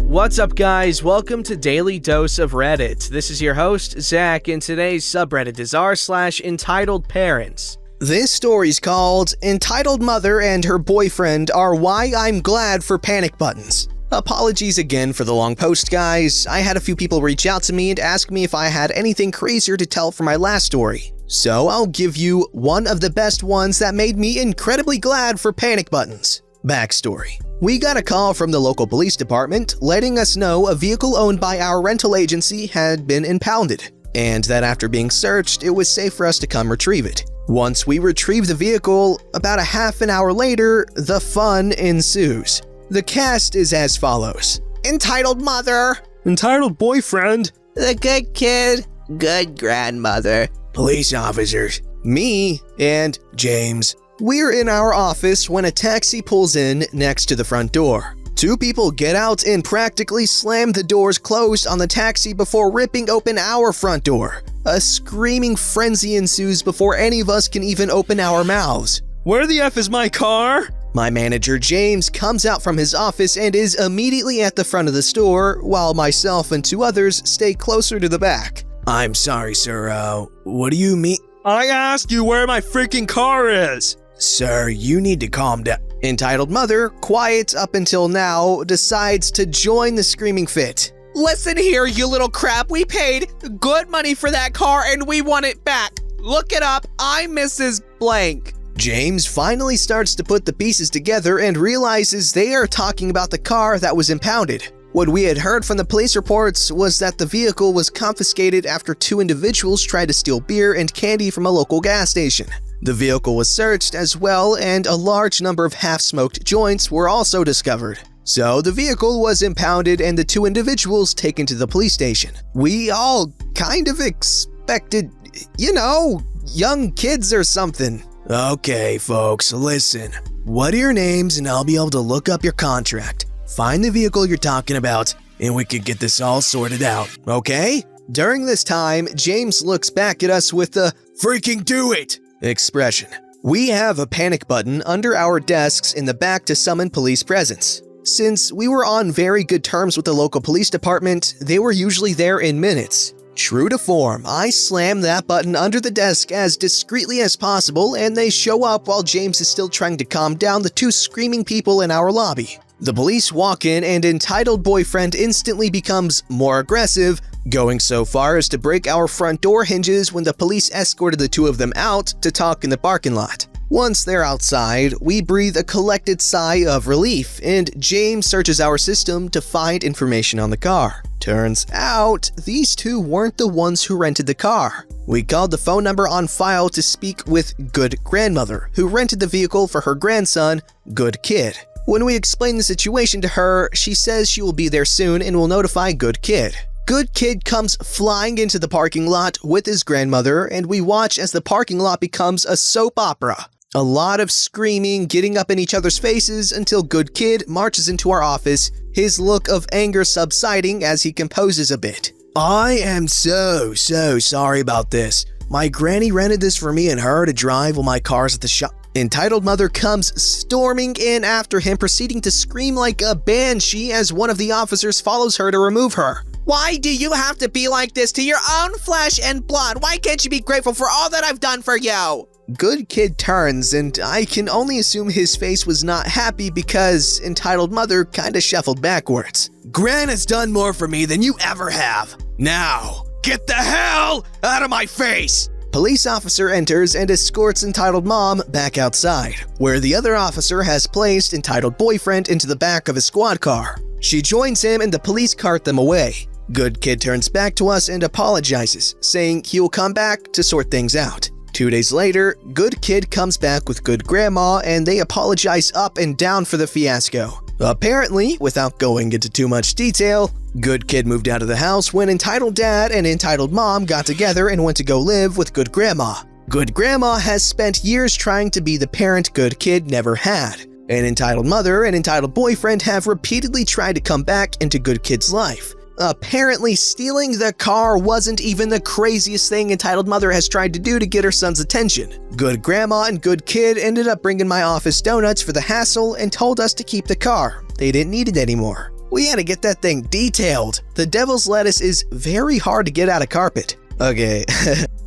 What's up, guys? Welcome to Daily Dose of Reddit. This is your host, Zach, and today's subreddit is r/EntitledParents. This story's called Entitled Mother and Her Boyfriend Are Why I'm Glad for Panic Buttons. Apologies again for the long post, guys. I had a few people reach out to me and ask me if I had anything crazier to tell for my last story. So I'll give you one of the best ones that made me incredibly glad for panic buttons. Backstory. We got a call from the local police department letting us know a vehicle owned by our rental agency had been impounded, and that after being searched, it was safe for us to come retrieve it. Once we retrieve the vehicle, about a half an hour later, the fun ensues. The cast is as follows: Entitled Mother, Entitled Boyfriend, the good kid, good grandmother, police officers, me, and James. We're in our office when a taxi pulls in next to the front door. Two people get out and practically slam the doors closed on the taxi before ripping open our front door. A screaming frenzy ensues before any of us can even open our mouths. Where the F is my car? My manager, James, comes out from his office and is immediately at the front of the store, while myself and two others stay closer to the back. I'm sorry, sir. What do you mean? I asked you where my freaking car is. Sir, you need to calm down. Entitled Mother, quiet up until now, decides to join the screaming fit. Listen here, you little crap. We paid good money for that car and we want it back. Look it up. I'm Mrs. Blank. James finally starts to put the pieces together and realizes they are talking about the car that was impounded. What we had heard from the police reports was that the vehicle was confiscated after two individuals tried to steal beer and candy from a local gas station. The vehicle was searched as well, and a large number of half-smoked joints were also discovered. So the vehicle was impounded and the two individuals taken to the police station. We all kind of expected, young kids or something. Okay, folks, listen. What are your names, and I'll be able to look up your contract, find the vehicle you're talking about, and we could get this all sorted out, okay? During this time, James looks back at us with a "freaking do it" expression. We have a panic button under our desks in the back to summon police presence. Since we were on very good terms with the local police department, they were usually there in minutes. True to form, I slam that button under the desk as discreetly as possible, and they show up while James is still trying to calm down the two screaming people in our lobby. The police walk in and Entitled Boyfriend instantly becomes more aggressive, going so far as to break our front door hinges when the police escorted the two of them out to talk in the parking lot. Once they're outside, we breathe a collected sigh of relief, and James searches our system to find information on the car. Turns out, these two weren't the ones who rented the car. We called the phone number on file to speak with Good Grandmother, who rented the vehicle for her grandson, Good Kid. When we explain the situation to her, she says she will be there soon and will notify Good Kid. Good Kid comes flying into the parking lot with his grandmother, and we watch as the parking lot becomes a soap opera. A lot of screaming, getting up in each other's faces until Good Kid marches into our office, his look of anger subsiding as he composes a bit. I am so sorry about this. My granny rented this for me and her to drive while my car's at the shop. Entitled Mother comes storming in after him, proceeding to scream like a banshee as one of the officers follows her to remove her. Why do you have to be like this to your own flesh and blood? Why can't you be grateful for all that I've done for you? Good Kid turns, and I can only assume his face was not happy because Entitled Mother kinda shuffled backwards. Gran has done more for me than you ever have. Now, get the hell out of my face! Police officer enters and escorts Entitled Mom back outside, where the other officer has placed Entitled Boyfriend into the back of his squad car. She joins him and the police cart them away. Good Kid turns back to us and apologizes, saying he will come back to sort things out. 2 days later, Good Kid comes back with Good Grandma and they apologize up and down for the fiasco. Apparently, without going into too much detail, Good Kid moved out of the house when Entitled Dad and Entitled Mom got together and went to go live with Good Grandma. Good Grandma has spent years trying to be the parent Good Kid never had. An Entitled Mother and Entitled Boyfriend have repeatedly tried to come back into Good Kid's life. Apparently, stealing the car wasn't even the craziest thing Entitled Mother has tried to do to get her son's attention. Good Grandma and Good Kid ended up bringing my office donuts for the hassle and told us to keep the car. They didn't need it anymore. We had to get that thing detailed. The devil's lettuce is very hard to get out of carpet. Okay,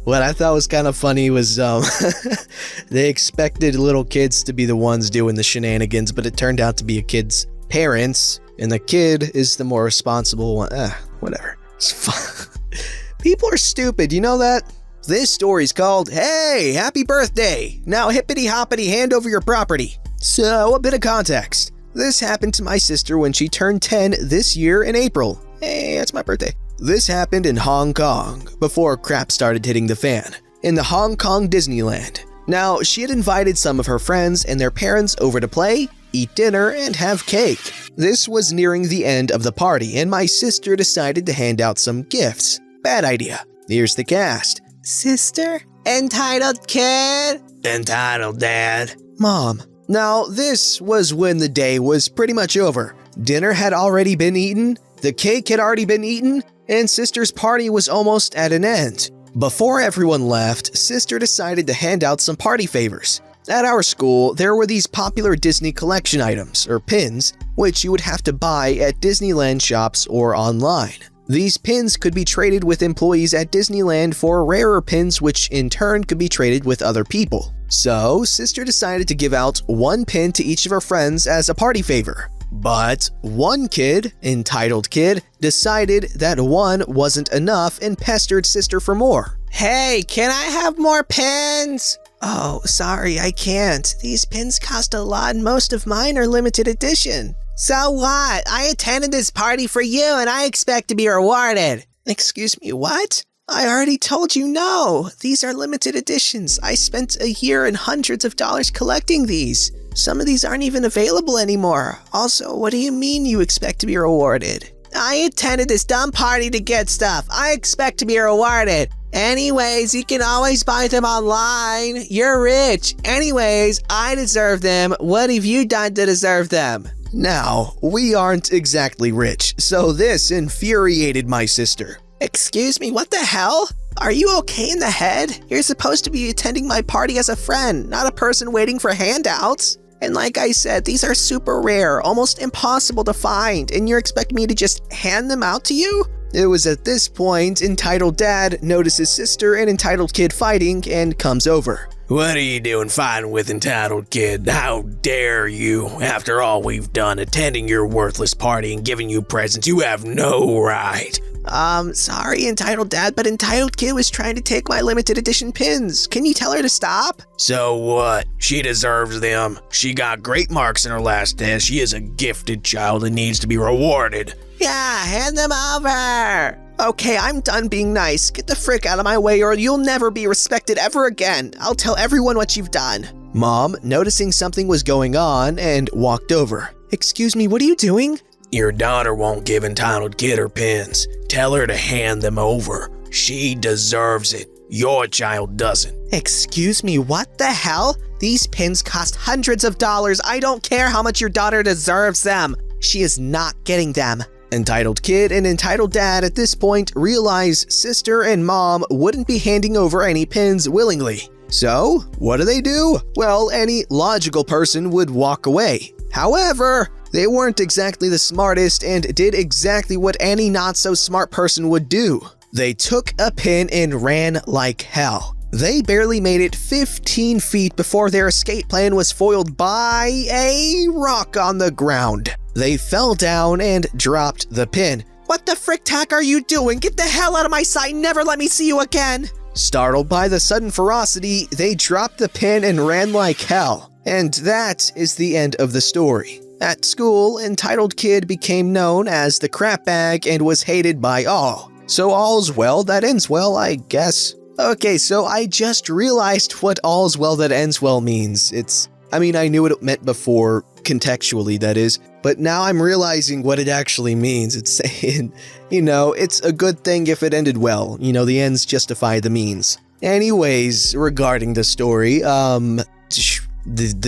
what I thought was kind of funny was they expected little kids to be the ones doing the shenanigans, but it turned out to be a kid's parents, and the kid is the more responsible one. Whatever. It's fun. People are stupid, you know that? This story's called, Hey, Happy Birthday! Now hippity hoppity hand over your property. So, a bit of context. This happened to my sister when she turned 10 this year in April. Hey, that's my birthday. This happened in Hong Kong, before crap started hitting the fan, in the Hong Kong Disneyland. Now, she had invited some of her friends and their parents over to play, eat dinner, and have cake. This was nearing the end of the party, and my sister decided to hand out some gifts. Bad idea. Here's the cast. Sister? Entitled kid? Entitled dad? Mom. Now, this was when the day was pretty much over. Dinner had already been eaten, the cake had already been eaten, and Sister's party was almost at an end. Before everyone left, Sister decided to hand out some party favors. At our school, there were these popular Disney collection items, or pins, which you would have to buy at Disneyland shops or online. These pins could be traded with employees at Disneyland for rarer pins, which in turn could be traded with other people. So, Sister decided to give out one pin to each of her friends as a party favor. But one kid, entitled kid, decided that one wasn't enough and pestered Sister for more. Hey, can I have more pins? Oh, sorry, I can't. These pins cost a lot and most of mine are limited edition. So what? I attended this party for you and I expect to be rewarded. Excuse me, what? I already told you no. These are limited editions. I spent a year and hundreds of dollars collecting these. Some of these aren't even available anymore. Also, what do you mean you expect to be rewarded? I attended this dumb party to get stuff. I expect to be rewarded. Anyways, you can always buy them online. You're rich. Anyways, I deserve them. What have you done to deserve them? Now, we aren't exactly rich, so this infuriated my sister. Excuse me, what the hell? Are you okay in the head? You're supposed to be attending my party as a friend, not a person waiting for handouts. And like I said, these are super rare, almost impossible to find, and you're expecting me to just hand them out to you? It was at this point Entitled Dad notices Sister and Entitled Kid fighting and comes over. What are you doing fighting with Entitled Kid? How dare you? After all we've done, attending your worthless party and giving you presents, you have no right. Sorry, Entitled Dad, but Entitled Kid was trying to take my limited edition pins. Can you tell her to stop? So what? She deserves them. She got great marks in her last test. She is a gifted child and needs to be rewarded. Yeah, hand them over. Okay, I'm done being nice. Get the frick out of my way or you'll never be respected ever again. I'll tell everyone what you've done. Mom, noticing something was going on, and walked over. Excuse me, what are you doing? Your daughter won't give Entitled Kid her pins. Tell her to hand them over. She deserves it. Your child doesn't. Excuse me, what the hell? These pins cost hundreds of dollars. I don't care how much your daughter deserves them. She is not getting them. Entitled Kid and Entitled Dad at this point realize Sister and Mom wouldn't be handing over any pins willingly. So, what do? Well, any logical person would walk away. However, they weren't exactly the smartest and did exactly what any not-so-smart person would do. They took a pin and ran like hell. They barely made it 15 feet before their escape plan was foiled by a rock on the ground. They fell down and dropped the pin. What the frick tack are you doing? Get the hell out of my sight and never let me see you again! Startled by the sudden ferocity, they dropped the pin and ran like hell. And that is the end of the story. At school, Entitled Kid became known as the crap bag and was hated by all. So all's well that ends well, I guess. Okay, so I just realized what all's well that ends well means. I knew what it meant before, contextually that is, but now I'm realizing what it actually means. It's saying, it's a good thing if it ended well. The ends justify the means. Anyways, regarding the story, the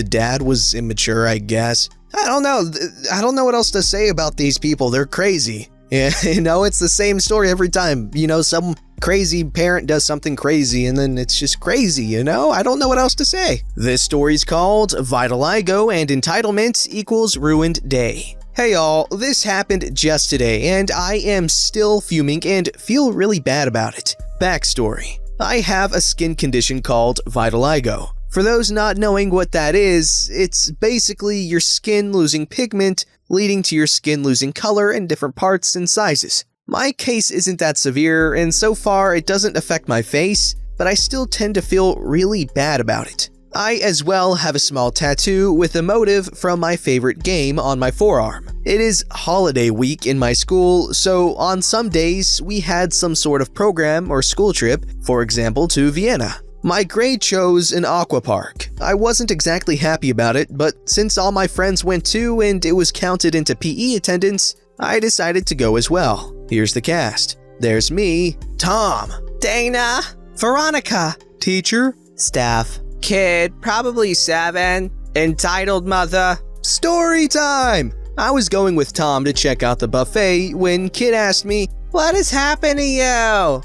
dad was immature, I guess. I don't know what else to say about these people. They're crazy. It's the same story every time. Some crazy parent does something crazy and then it's just crazy, I don't know what else to say. This story's called Vitiligo and Entitlement Equals Ruined Day. Hey y'all, this happened just today and I am still fuming and feel really bad about it. Backstory. I have a skin condition called vitiligo. For those not knowing what that is, it's basically your skin losing pigment, leading to your skin losing color in different parts and sizes. My case isn't that severe, and so far it doesn't affect my face, but I still tend to feel really bad about it. I as well have a small tattoo with a motive from my favorite game on my forearm. It is holiday week in my school, so on some days we had some sort of program or school trip, for example to Vienna. My grade chose an aqua park. I wasn't exactly happy about it, but since all my friends went too and it was counted into PE attendance, I decided to go as well. Here's the cast. There's me, Tom, Dana, Veronica, teacher, staff, kid, probably 7, entitled mother. Story time! I was going with Tom to check out the buffet when Kid asked me, What has happened to you?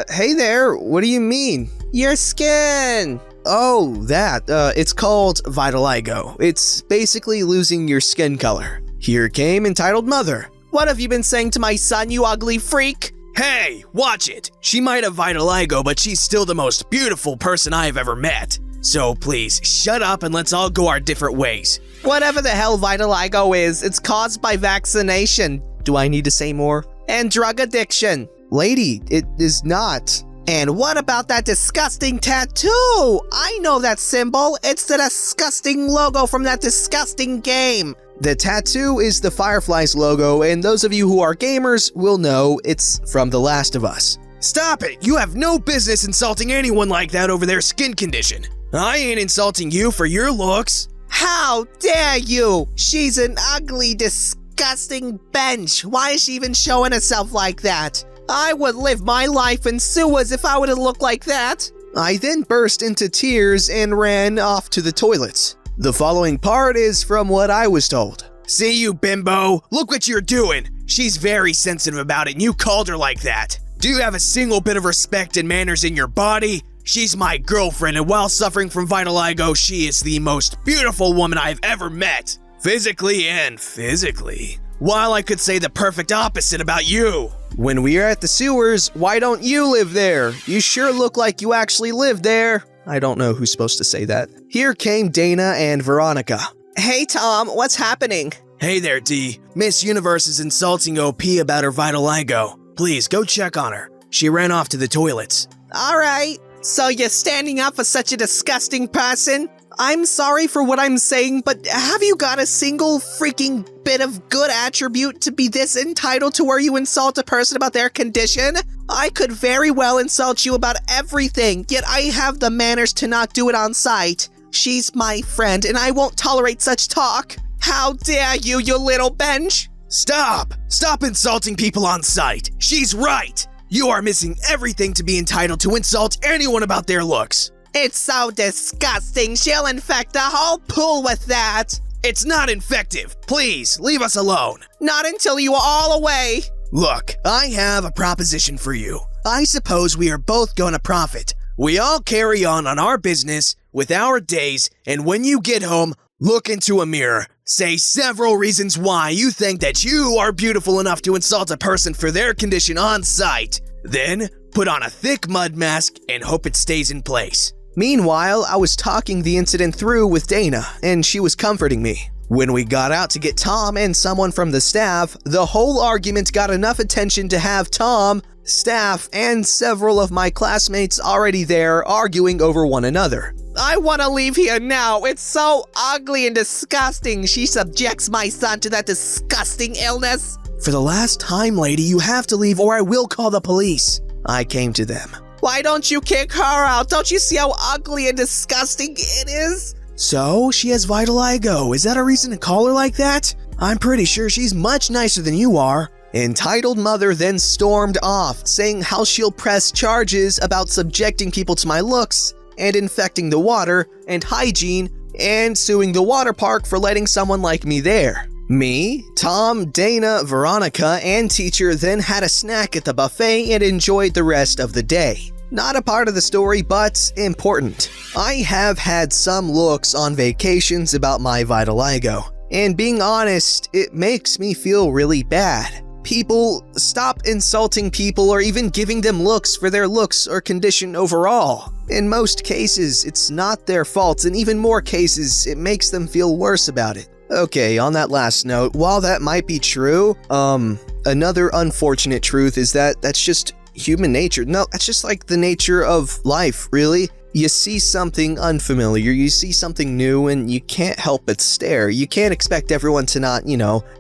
Hey there, what do you mean? Your skin. Oh, that, it's called vitiligo. It's basically losing your skin color. Here came entitled mother. What have you been saying to my son, you ugly freak? Hey, watch it. She might have vitiligo, but she's still the most beautiful person I have ever met. So please, shut up and let's all go our different ways. Whatever the hell vitiligo is, it's caused by vaccination. Do I need to say more? And drug addiction. Lady, it is not. And what about that disgusting tattoo? I know that symbol. It's the disgusting logo from that disgusting game. The tattoo is the Fireflies logo, and those of you who are gamers will know it's from The Last of Us. Stop it! You have no business insulting anyone like that over their skin condition. I ain't insulting you for your looks. How dare you? She's an ugly, disgusting bench. Why is she even showing herself like that? I would live my life in sewers if I were to look like that. I then burst into tears and ran off to the toilets. The following part is from what I was told. See you, bimbo. Look what you're doing. She's very sensitive about it and you called her like that. Do you have a single bit of respect and manners in your body? She's my girlfriend, and while suffering from vitiligo, she is the most beautiful woman I've ever met. Physically and physically. While I could say the perfect opposite about you. When we are at the sewers, why don't you live there? You sure look like you actually live there. I don't know who's supposed to say that. Here came Dana and Veronica. Hey Tom, what's happening? Hey there, D. Miss Universe is insulting OP about her vitiligo. Please, go check on her. She ran off to the toilets. Alright, so you're standing up for such a disgusting person? I'm sorry for what I'm saying, but have you got a single freaking bit of good attribute to be this entitled to where you insult a person about their condition? I could very well insult you about everything, yet I have the manners to not do it on sight. She's my friend, and I won't tolerate such talk. How dare you, you little bench? Stop! Stop insulting people on sight. She's right. You are missing everything to be entitled to insult anyone about their looks. It's so disgusting. She'll infect the whole pool with that. It's not infective. Please, leave us alone. Not until you are all away. Look, I have a proposition for you. I suppose we are both gonna profit. We all carry on our business with our days, and when you get home, look into a mirror. Say several reasons why you think that you are beautiful enough to insult a person for their condition on sight. Then, put on a thick mud mask and hope it stays in place. Meanwhile, I was talking the incident through with Dana, and she was comforting me. When we got out to get Tom and someone from the staff, the whole argument got enough attention to have Tom, staff, and several of my classmates already there arguing over one another. I want to leave here now. It's so ugly and disgusting. She subjects my son to that disgusting illness. For the last time, lady, you have to leave or I will call the police. I came to them. Why don't you kick her out? Don't you see how ugly and disgusting it is? So, she has vitiligo. Is that a reason to call her like that? I'm pretty sure she's much nicer than you are. Entitled mother then stormed off, saying how she'll press charges about subjecting people to my looks and infecting the water and hygiene and suing the water park for letting someone like me there. Me, Tom, Dana, Veronica, and teacher then had a snack at the buffet and enjoyed the rest of the day. Not a part of the story, but important. I have had some looks on vacations about my vitiligo, And being honest, it makes me feel really bad. People, stop insulting people or even giving them looks for their looks or condition overall. In most cases, it's not their fault, and even more cases, it makes them feel worse about it. Okay, on that last note, while that might be true, another unfortunate truth is that that's just human nature. No, that's just like the nature of life, really. You see something unfamiliar, you see something new, and you can't help but stare. You can't expect everyone to not,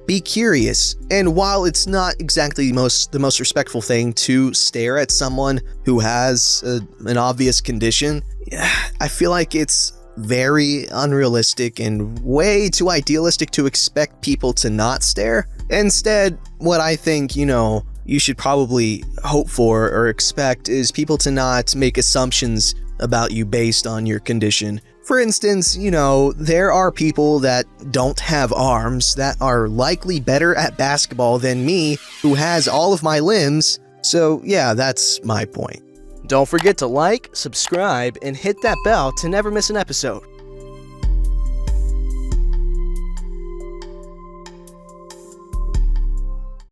be curious. And while it's not exactly the most respectful thing to stare at someone who has an obvious condition, I feel like it's very unrealistic and way too idealistic to expect people to not stare. Instead, what I think, you should probably hope for or expect is people to not make assumptions about you based on your condition. For instance, there are people that don't have arms that are likely better at basketball than me, who has all of my limbs. So yeah, that's my point. Don't forget to like, subscribe, and hit that bell to never miss an episode.